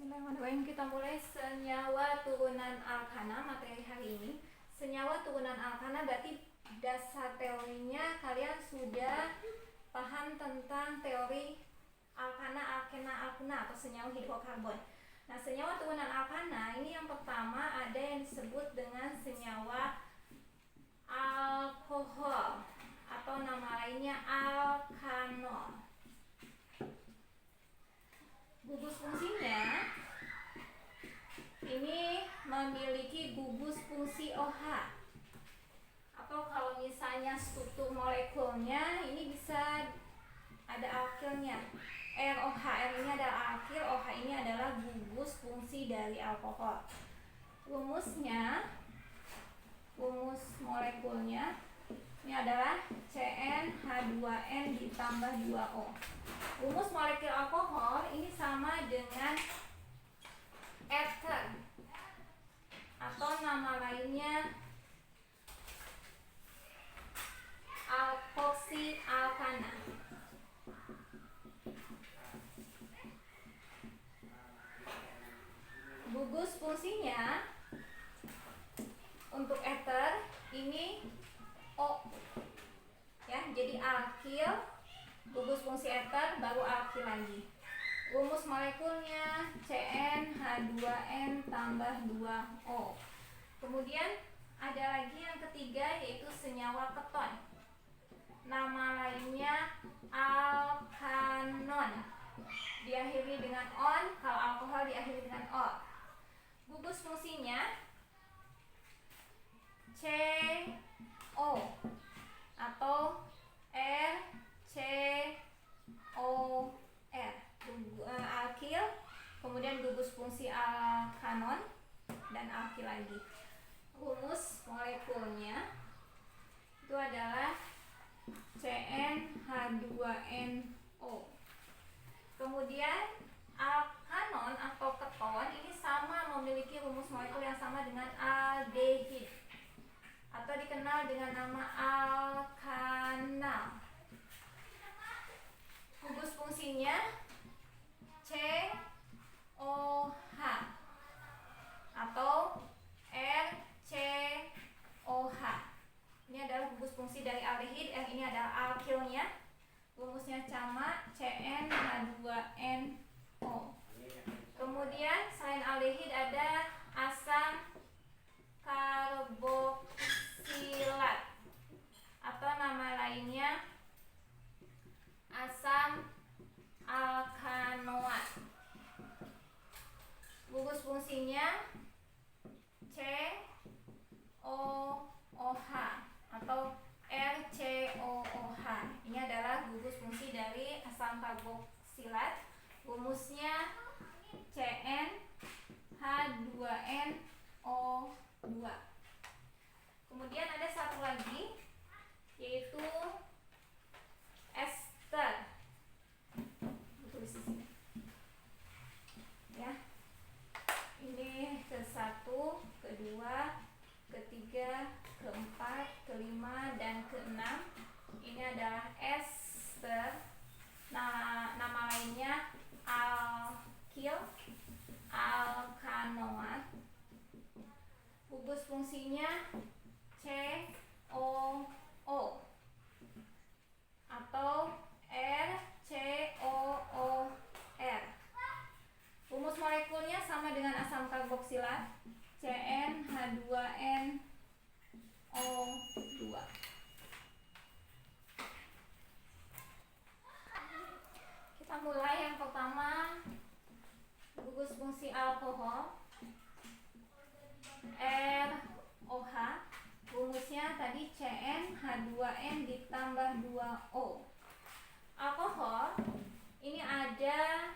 Bismillahirrahmanirrahim. Kita mulai senyawa turunan alkana materi hari ini. Senyawa turunan alkana berarti dasar teorinya kalian sudah paham tentang teori alkana, alkena, alkena atau senyawa hidrokarbon. Nah, senyawa turunan alkana ini yang pertama ada yang disebut dengan senyawa alkohol atau nama lainnya alkanol. Gugus fungsinya ini memiliki gugus fungsi OH, atau kalau misalnya struktur molekulnya ini bisa ada alkilnya. ROH, R ini adalah alkil, OH ini adalah gugus fungsi dari alkohol. Rumus molekulnya ini adalah CnH2n ditambah 2O. Rumus molekul alkohol ini sama dengan ether atau nama lainnya alkoksi alkana. Gugus fungsinya untuk ether ini O, ya, jadi alkil, gugus fungsi ether baru alkil lagi. Rumus molekulnya CnH2n tambah 2O. Kemudian ada lagi yang ketiga yaitu senyawa keton. Nama lainnya alkanon. Diakhiri dengan on, kalau alkohol diakhiri dengan o. Gugus fungsinya CO atau RCOR, alkil, kemudian gugus fungsi alkanon dan alkil lagi. Rumus molekulnya itu adalah CnH2nO. Kemudian alkanon atau keton ini sama memiliki rumus molekul yang sama dengan aldehid atau dikenal dengan nama alkanal. Gugus fungsinya COH atau RCOH. Ini adalah gugus fungsi dari aldehid, R ini adalah alkilnya. Rumusnya sama CnH2nO. Kemudian selain aldehid ada asam karboksilat atau nama lainnya asam alkanoat. Gugus fungsinya COOH atau RCOOH. Ini adalah gugus fungsi dari asam karboksilat. Rumusnya CnH2nO2. Kemudian ada satu lagi yaitu ester. Tulis di sini. Ya. Ini ke-1, kedua, ketiga, keempat, kelima, dan keenam. Ini adalah ester. Nah, nama lainnya alkil, alkanoat. Gugus fungsinya COO atau RCOOR. Rumus molekulnya sama dengan asam karboksilat, CnH2nO2. Kita mulai yang pertama, gugus fungsi alkohol, ROH. Rumusnya tadi CnH2n ditambah 2O. Alkohol ini ada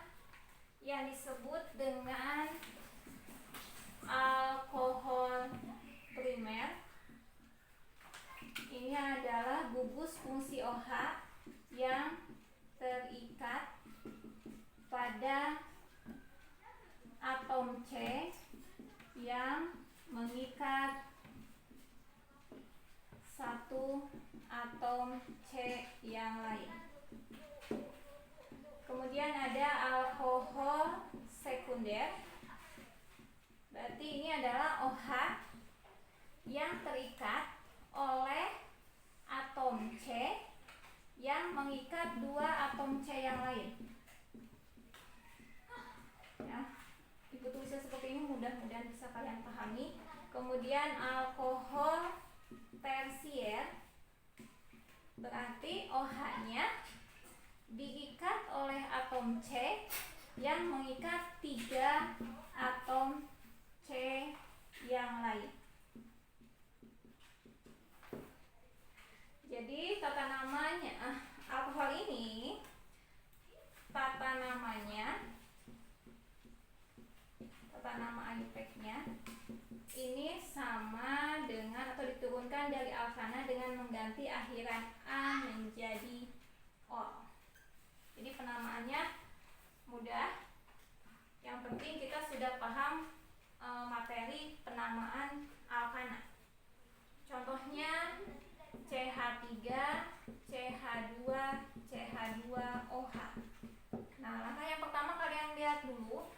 yang disebut dengan alkohol primer. Ini adalah gugus fungsi OH yang terikat pada atom C yang mengikat satu atom C yang lain. Kemudian ada alkohol sekunder. terikat oleh atom C yang mengikat dua atom C yang lain. Ya, Ibu tulisnya seperti ini, mudah-mudahan bisa kalian pahami. Kemudian alkohol tersier berarti OH-nya diikat oleh atom C yang mengikat tiga atom C yang lain. Jadi tata namanya alkohol ini, tata nama IUPAC-nya ini sama dengan atau diturunkan dari alkana dengan mengganti akhiran A menjadi O. Jadi penamaannya mudah. Yang penting kita sudah paham materi penamaan alkana. Contohnya CH3, CH2, CH2OH. Nah, langkah yang pertama kalian lihat dulu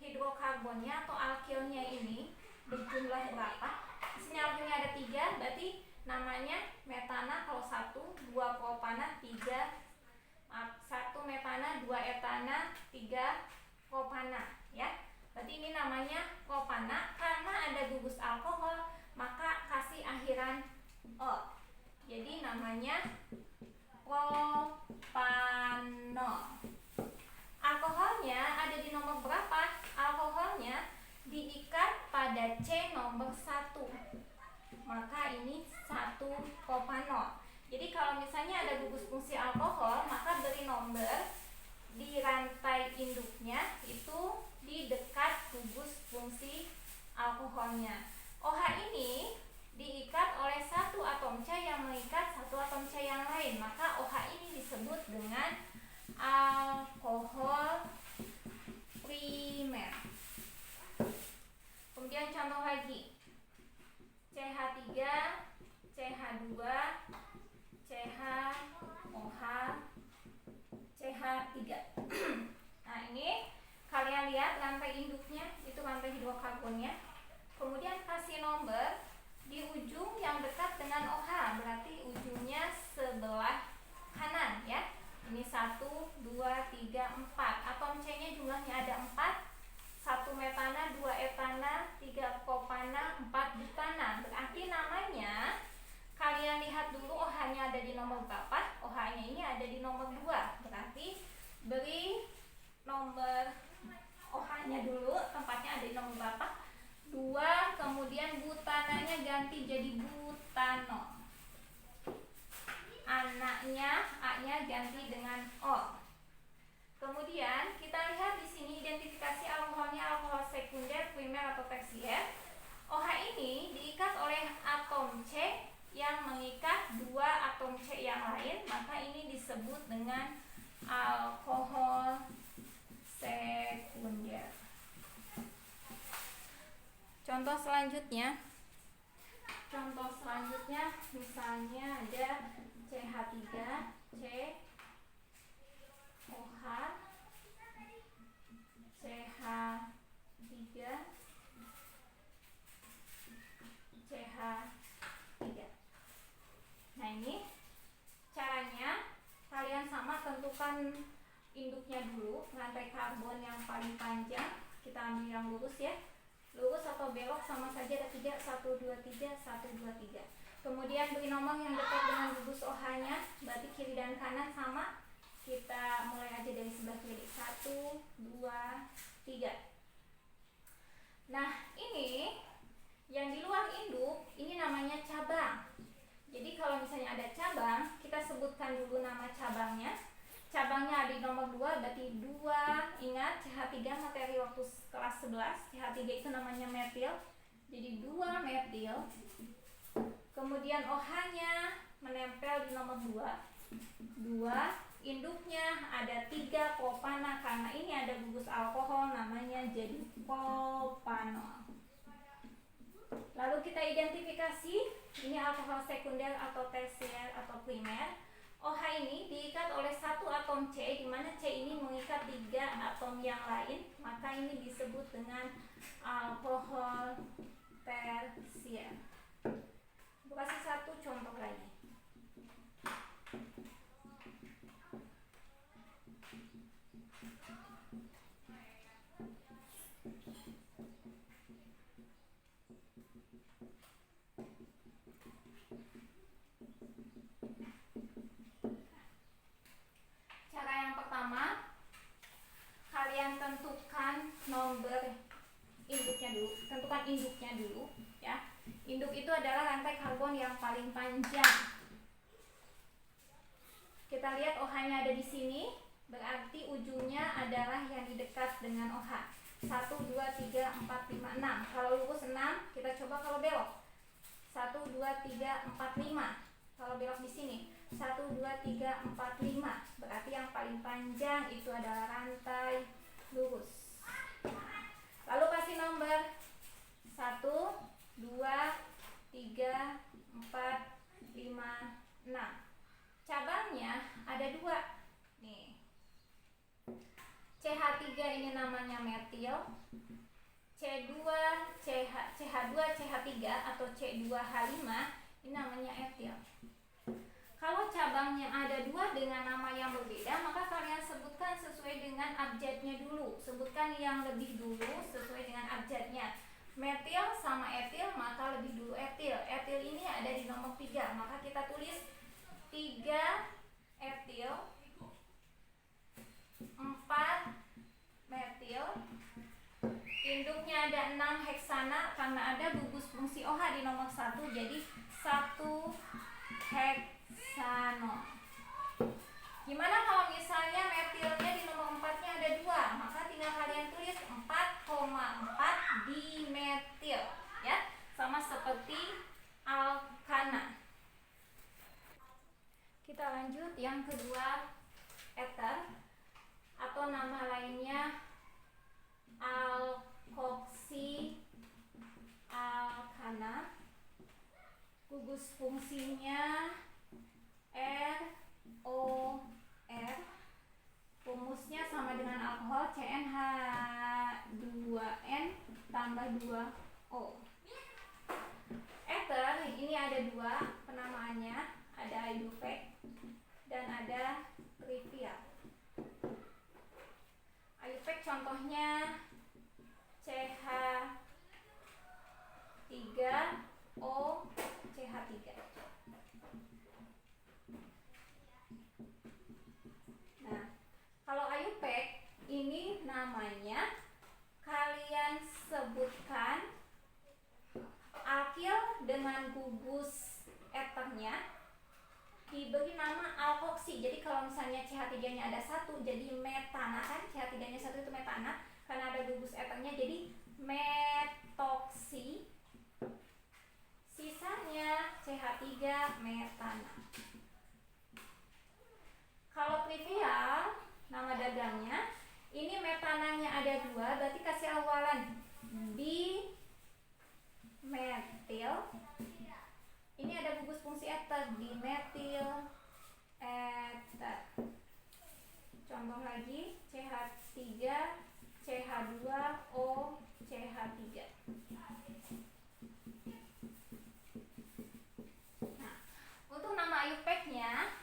hidrokarbonnya atau alkilnya ini berjumlah berapa. Di sini alkilnya ada 3, berarti namanya metana kalau 1, 2 propana, 1 metana, 2 etana, 3 propana, ya. Berarti ini namanya propana. Karena ada gugus alkohol, maka kasih akhiran O. Jadi namanya propanol. Alkoholnya ada di nomor berapa? Alkoholnya diikat pada C nomor 1. Maka ini 1 propanol. Jadi kalau misalnya ada gugus fungsi alkohol, maka beri nomor di rantai induknya itu di dekat gugus fungsi alkoholnya. OH ini diikat oleh 1 atom C yang mengikat 1 atom C yang lain, maka OH ini disebut dengan alkohol primer. Kemudian contoh lagi, CH3, CH2, CHOH, CH3. Nah, ini kalian lihat rantai induknya, itu rantai hidrokarbonnya. Kemudian kasih nomor di ujung yang dekat dengan OH, berarti ujungnya sebelah kanan, ya. Ini 1, 2, 3, 4. Atom C-nya jumlahnya ada 4. 1 metana, 2 etana, 3 propana, 4 butana. Berarti namanya kalian lihat dulu OH-nya ada di nomor berapa. OH-nya ini ada di nomor 2. Berarti beri nomor OH-nya dulu, tempatnya ada di nomor berapa? 2, kemudian butananya ganti jadi butanol. Anaknya, A-nya ganti dengan O. Kemudian kita lihat di sini identifikasi alkoholnya alkohol sekunder, primer atau tersier. OH ini diikat oleh atom C yang mengikat 2 atom C yang lain, maka ini disebut dengan alkohol sekunder. Contoh selanjutnya misalnya ada CH3, COH, CH3, CH3. Nah, ini caranya kalian sama tentukan induknya dulu, rantai karbon yang paling panjang kita ambil yang lurus, ya. Lurus atau belok sama saja, ada 3, 1, 2, 3, 1, 2, 3. Kemudian beri nomor yang dekat dengan gugus OH-nya, berarti kiri dan kanan sama. Kita mulai aja dari sebelah kiri. 1, 2, 3. Nah, ini yang di luar induk, ini namanya cabang. Jadi kalau misalnya ada cabang, kita sebutkan dulu nama cabangnya. Cabangnya ada di nomor 2, berarti 2. Ingat, CH3 materi waktu kelas 11. CH3 itu namanya metil. Jadi 2 metil. Kemudian OH-nya menempel di nomor 2. 2. Induknya ada 3 propana, karena ini ada gugus alkohol, namanya jadi propanol. Lalu kita identifikasi, ini alkohol sekunder atau tersier atau primer. OH ini diikat oleh 1 atom C, di mana C ini mengikat 3 atom yang lain, maka ini disebut dengan alkohol tersier. kasih satu contoh lagi. Cara yang pertama, kalian tentukan nomor induknya dulu. Tentukan induknya dulu, ya. Induk itu adalah rantai karbon yang paling panjang. Kita lihat OH-nya ada di sini, berarti ujungnya adalah yang di dekat dengan OH. 1, 2, 3, 4, 5, 6. Kalau lurus 6, kita coba kalau belok. 1, 2, 3, 4, 5. Kalau belok di sini 1, 2, 3, 4, 5. Berarti yang paling panjang itu adalah rantai lurus. Nah, lalu kasih nomor 1, 2, 3, 4, 5, 6. Cabangnya ada 2. Nih. CH3 ini namanya metil. C2, CH2, CH3 atau C2H5 ini namanya etil. Kalau cabangnya ada 2 dengan nama yang berbeda, maka kalian sebutkan sesuai dengan abjadnya dulu. Sebutkan yang lebih dulu sesuai dengan abjadnya. Metil sama etil, maka lebih dulu etil. Etil ini ada di nomor 3, maka kita tulis 3 etil, 4 metil. Induknya ada 6 heksana karena ada gugus fungsi OH di nomor 1, jadi 1 heksanon. Gimana kalau misalnya metilnya di nomor 4-nya ada 2, maka tinggal kalian tulis 4,4 dimetil, ya. Sama seperti alkana. Kita lanjut yang kedua, eter atau nama lainnya alkoksi alkana. Gugus fungsinya ROR. Rumusnya sama dengan alkohol, CnH2n tambah 2O. Ether ini ada 2 penamaannya, ada IUPAC dan ada trivial. IUPAC contohnya CH3O, CH3. Nah, kalau IUPAC ini namanya kalian sebutkan alkil dengan gugus eternya diberi nama alkoksi. Jadi kalau misalnya CH3-nya ada 1, jadi metana, kan CH3-nya 1 itu metana, karena ada gugus eternya jadi metoksi. Sisanya CH3 metana. Kalau trivial, nama dagangnya, ini metananya ada 2, berarti kasih awalan di metil. Ini ada gugus fungsi eter, dimetil eter. Contoh lagi, CH3, CH2O, CH3. Nah, untuk nama IUPAC-nya,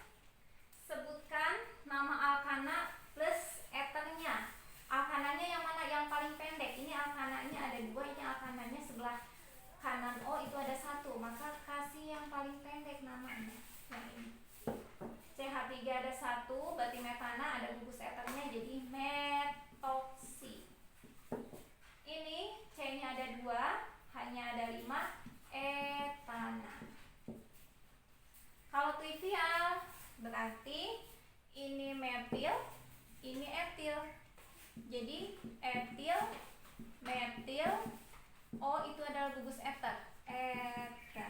sebutkan nama alkana plus eternya. Alkananya yang mana? Yang paling pendek. Ini alkananya ada 2, ini alkananya sebelah kanan O itu ada 1, maka kasih yang paling pendek namanya. Yang ini. CH3 ada 1, berarti metana, ada gugus eternya jadi metoksi. Ini C-nya ada 2, H-nya ada 5, etana. Kalau trivial berarti ini metil, ini etil. Jadi etil, metil, O itu adalah gugus eter, eter.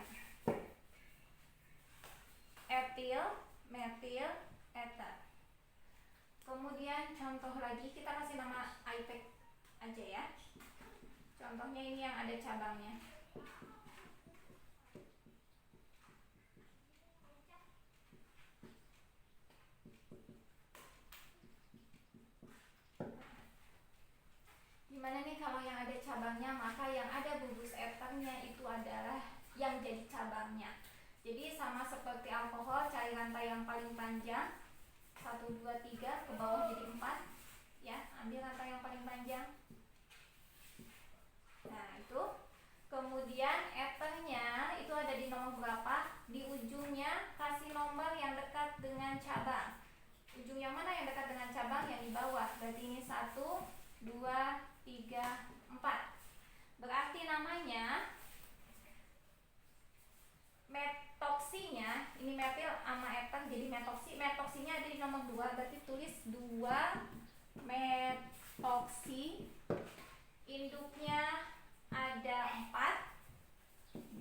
Etil, metil, eter. Kemudian contoh lagi, kita kasih nama IUPAC aja ya. Contohnya ini yang ada cabangnya. Gimana nih kalau yang ada cabangnya, maka yang ada gugus eternya itu adalah yang jadi cabangnya. Jadi sama seperti alkohol, cari rantai yang paling panjang. 1, 2, 3 ke bawah jadi 4. Ya, ambil rantai yang paling panjang. Nah, itu. Kemudian ethernya itu ada di nomor berapa? Di ujungnya kasih nomor yang dekat dengan cabang. Ujung yang mana yang dekat dengan cabang? Yang di bawah. Berarti ini 1, 2, 3, 4. Berarti namanya metoksinya, ini metil sama ether jadi metoksi. Metoksinya ada di nomor 2, berarti tulis 2 metoksi. Induknya ada 4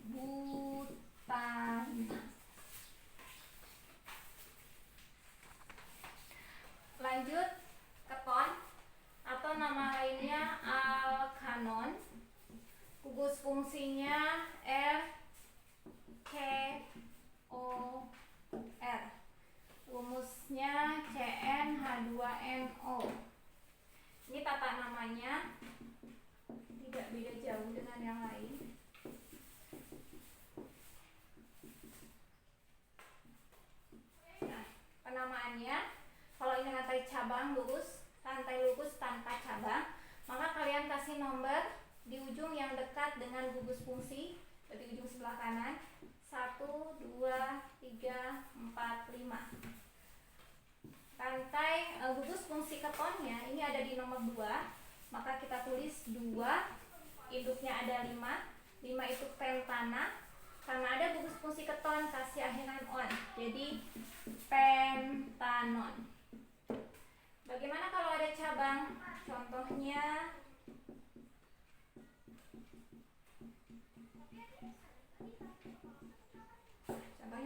butana. Lanjut, keton atau nama lainnya alkanon. Gugus fungsinya RCOR. Rumusnya CnH2nO. Ini tata namanya tidak beda jauh dengan yang lain. Nah, penamaannya, kalau ini rantai cabang lurus, rantai lurus tanpa cabang, maka kalian kasih nomor di ujung yang dekat dengan gugus fungsi, berarti ujung sebelah kanan. 1, 2, 3, 4, 5. Rantai gugus fungsi ketonnya ini ada di nomor 2, maka kita tulis 2. Induknya ada 5. 5 itu pentana. Karena ada gugus fungsi keton, kasih akhiran on, jadi pentanon. Bagaimana kalau ada cabang? Contohnya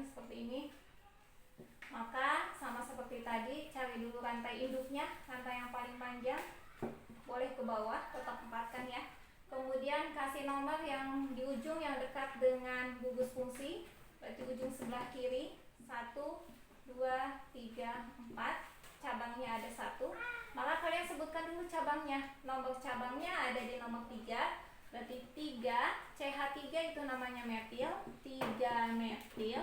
seperti ini. Maka sama seperti tadi, cari dulu rantai induknya, rantai yang paling panjang, boleh ke bawah, tetap 4 kan ya. Kemudian kasih nomor yang di ujung yang dekat dengan gugus fungsi, berarti ujung sebelah kiri. 1, 2, 3, 4. Cabangnya ada 1. Maka kalian sebutkan dulu cabangnya. Nomor cabangnya ada di nomor 3. Berarti 3, CH3 itu namanya metil, 3 metil.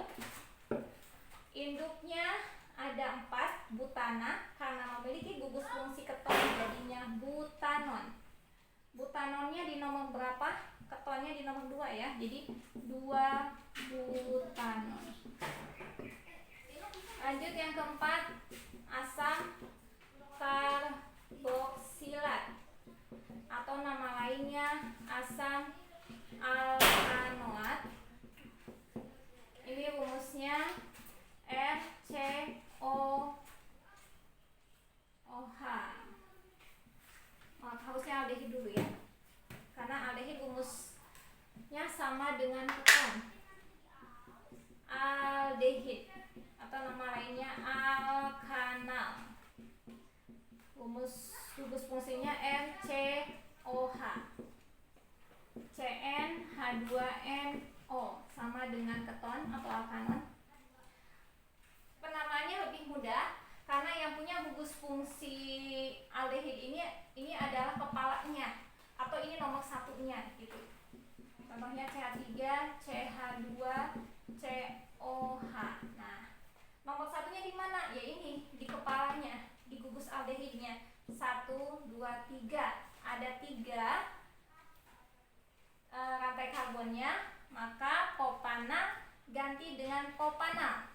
Induknya ada 4, butana, karena memiliki gugus fungsi keton jadinya butanon. Butanonnya di nomor berapa? Ketonnya di nomor 2 ya. Jadi 2 butanon. Lanjut yang keempat, asam karboksilat atau nama lainnya asam alkanoat. Ini rumusnya RCOOH. Harusnya aldehid dulu ya, karena aldehid rumusnya sama dengan keton. Aldehid atau nama lainnya alkanal. Rumus gugus fungsinya RCOH. CnH2nO sama dengan keton atau alkanon. Penamaannya lebih mudah karena yang punya gugus fungsi aldehid ini adalah kepalanya atau ini nomor satunya gitu. Contohnya CH3, CH2, COH. Nah, nomor satunya di mana? Ya ini, di kepalanya, di gugus aldehidnya. 1, 2, 3. Ada 3 rantai karbonnya, maka propana ganti dengan propanal.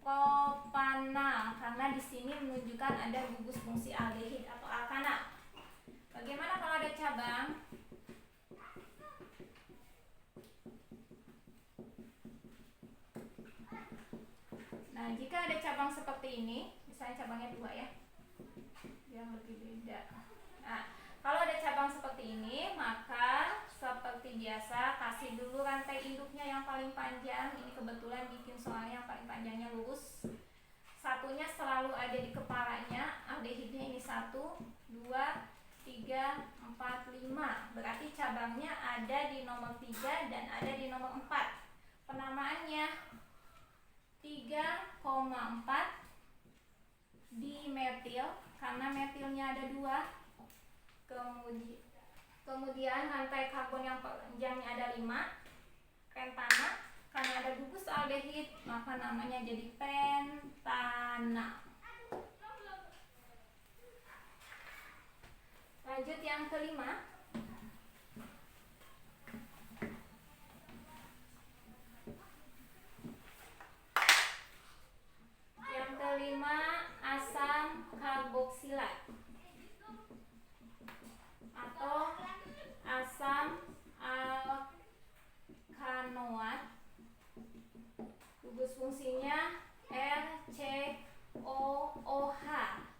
Propanal karena di sini menunjukkan ada gugus fungsi aldehid atau alkanal. Bagaimana kalau ada cabang? Nah, jika ada cabang seperti ini, misalnya cabangnya 2 ya, yang lebih beda. Nah, kalau ada cabang seperti ini, maka seperti biasa kasih dulu rantai induknya yang paling panjang. Ini kebetulan bikin soalnya yang paling panjangnya lurus. Satunya selalu ada di kepalanya. Aldehidnya ini 1, 2, 3, 4, 5. Berarti cabangnya ada di nomor 3 dan ada di nomor 4. Penamaannya 3,4 dimetil karena metilnya ada 2. Kemudian rantai karbon yang panjangnya ada 5, pentana Karena ada gugus aldehid, maka namanya jadi pentana. Lanjut yang kelima. Yang kelima, asam karboksilat atau asam alkanoat. Gugus fungsinya RCOOH,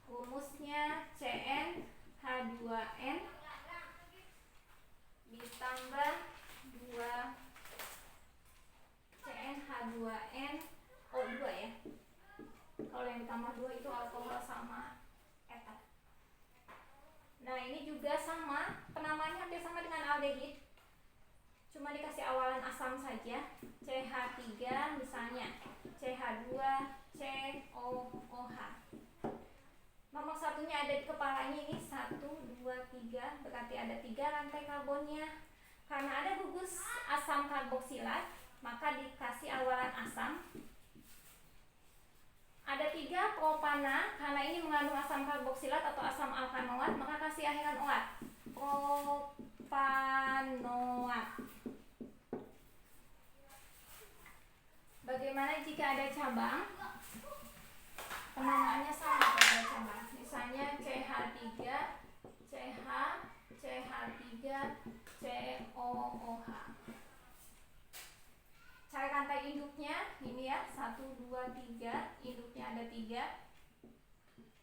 rumusnya CnH2n ditambah 2 CnH2nO2 ya. Kalau yang ditambah 2 itu alkohol sama etan. Nah, ini juga sama, penamaannya hampir sama dengan aldehid, cuma dikasih awalan asam saja. CH3 misalnya, CH2COOH. Nomor satunya ada di kepalanya, ini 1, 2, 3, berarti ada 3 rantai karbonnya. Karena ada gugus asam karboksilat, maka dikasih awalan asam. Ada 3 propana, karena ini mengandung asam karboksilat atau asam alkanoat, maka kasih akhiran oat, propanoat. Bagaimana jika ada cabang? Penamaannya sama kalau ada cabang. Misalnya CH3, CH, CH3, COOH. Cari rantai induknya, ini ya, 1, 2, 3, induknya ada 3.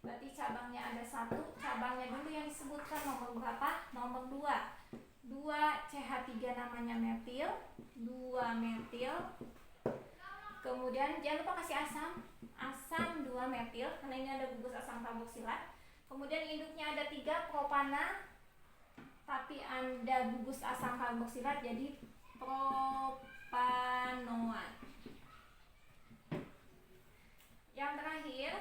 Berarti cabangnya ada 1, cabangnya dulu yang disebutkan nomor berapa? Nomor 2. 2 CH3 namanya metil, 2 metil. Kemudian jangan lupa kasih asam, asam 2 metil, karena ini ada gugus asam karboksilat. Kemudian induknya ada 3 propana, tapi ada gugus asam karboksilat, jadi propanoat. Yang terakhir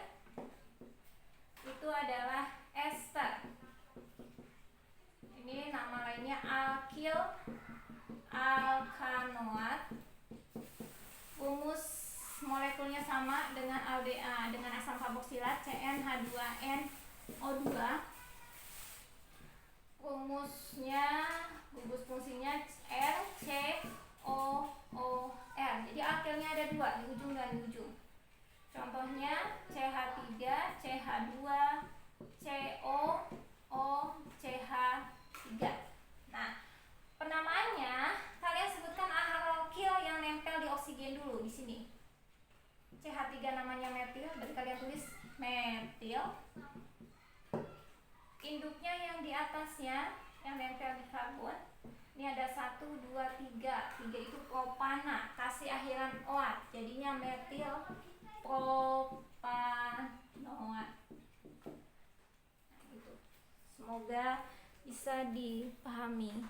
itu adalah ester. Ini nama lainnya alkil alkanoat. Rumus molekulnya sama dengan aldehyda, dengan asam karboksilat CnH2nO2. Rumusnya, gugus fungsinya RCOOR. Jadi alkilnya ada 2, di ujung dan di ujung. Contohnya CH3, CH2, CO, CH3. Nah, penamaannya kalian sebutkan alkil yang nempel di oksigen dulu di sini. CH3 namanya metil, berarti kalian tulis metil. Induknya yang di atasnya yang nempel di karbon. Ini ada 1, 2, 3. 3 itu propana, kasih akhiran oat, jadinya metil propanoat. Nah, gitu. Semoga bisa dipahami.